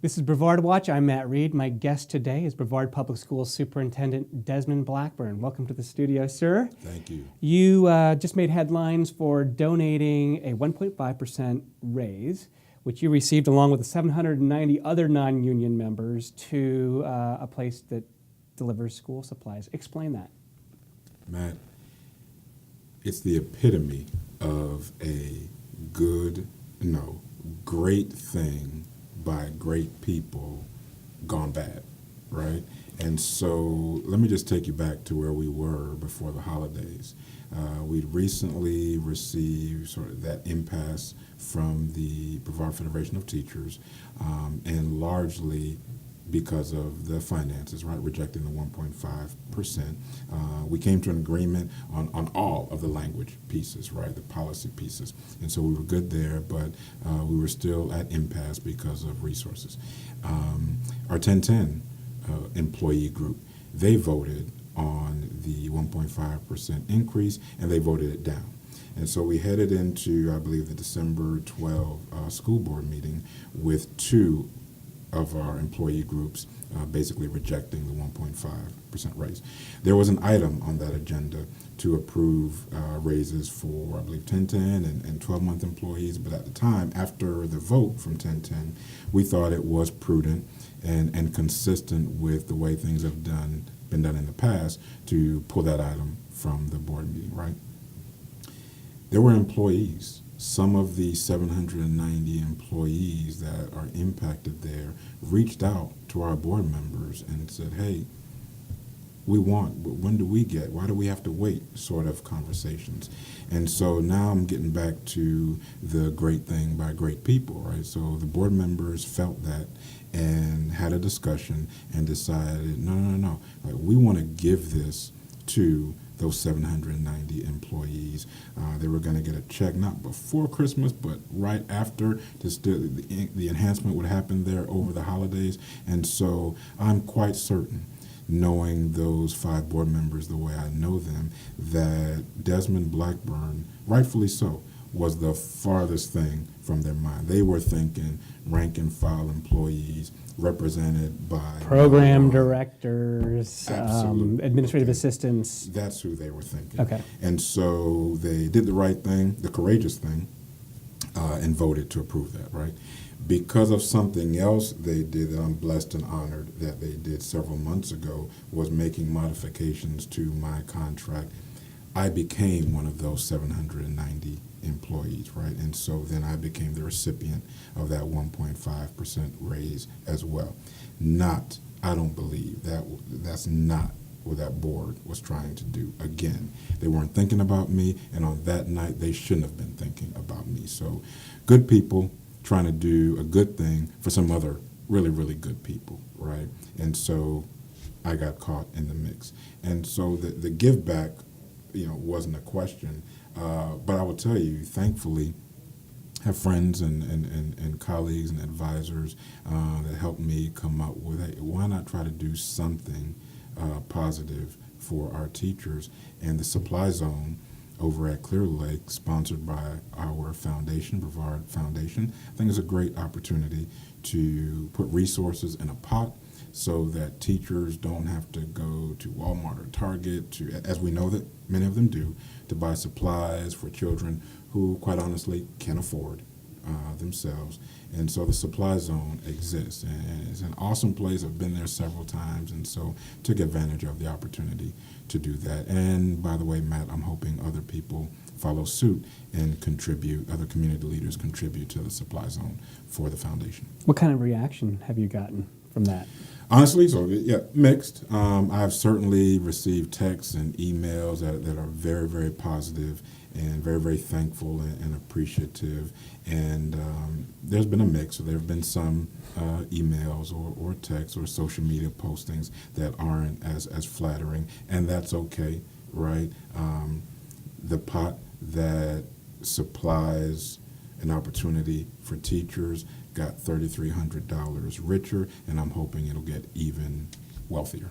This is Brevard Watch. I'm Matt Reed. My guest today is Brevard Public Schools Superintendent Desmond Blackburn. Welcome to the studio, sir. Thank you. You just made headlines for donating a 1.5% raise, which you received along with the 790 other non-union members to a place that delivers school supplies. Explain that. Matt, it's the epitome of a great thing by great people gone bad, right? And so let me just take you back to where we were before the holidays. We'd recently received sort of that impasse from the Brevard Federation of Teachers, and largely because of the finances, right, rejecting the 1.5%. We came to an agreement on all of the language pieces, right, the policy pieces. And so we were good there, but we were still at impasse because of resources. Our 1010 employee group, they voted on the 1.5% increase, and they voted it down. And so we headed into, I believe, the December 12 school board meeting with two of our employee groups basically rejecting the 1.5% raise. There was an item on that agenda to approve raises for, I believe, 1010 and 12-month employees, but at the time, after the vote from 1010, we thought it was prudent and consistent with the way things have been done in the past to pull that item from the board meeting, right? There were employees. Some of the 790 employees that are impacted there reached out to our board members and said, hey, when do we get, why do we have to wait, sort of conversations. And so now I'm getting back to the great thing by great people, right? So the board members felt that and had a discussion and decided, no. Like, we want to give this to those 790 employees. They were going to get a check, not before Christmas, but right after. The enhancement would happen there over the holidays. And so I'm quite certain, knowing those 5 board members the way I know them, that Desmond Blackburn, rightfully so, was the farthest thing from their mind. They were thinking rank and file employees represented by Program directors, administrative assistants. That's who they were thinking. Okay. And so they did the right thing, the courageous thing, and voted to approve that, right? Because of something else they did that I'm blessed and honored that they did several months ago, was making modifications to my contract. I became one of those 790 employees, right? And so then I became the recipient of that 1.5% raise as well. I don't believe that's not what that board was trying to do. Again, they weren't thinking about me, and on that night, they shouldn't have been thinking about me. So good people trying to do a good thing for some other really, really good people, right? And so I got caught in the mix. And so the give back, wasn't a question. But I will tell you, thankfully, have friends and colleagues and advisors that helped me come up with, hey, why not try to do something positive for our teachers? And the Supply Zone over at Clear Lake, sponsored by our foundation, Brevard Foundation, I think is a great opportunity to put resources in a pot so that teachers don't have to go to Walmart or Target, as we know that many of them do, to buy supplies for children who, quite honestly, can't afford themselves. And so the Supply Zone exists, and it's an awesome place. I've been there several times, and so took advantage of the opportunity to do that. And by the way, Matt, I'm hoping other people follow suit and contribute, other community leaders contribute to the Supply Zone for the foundation. What kind of reaction have you gotten from that? Honestly, mixed. I've certainly received texts and emails that are very, very positive and very, very thankful and appreciative. And there's been a mix. So there have been some emails or texts or social media postings that aren't as flattering, and that's okay, right? The pot that supplies an opportunity for teachers got $3,300 richer, and I'm hoping it'll get even wealthier.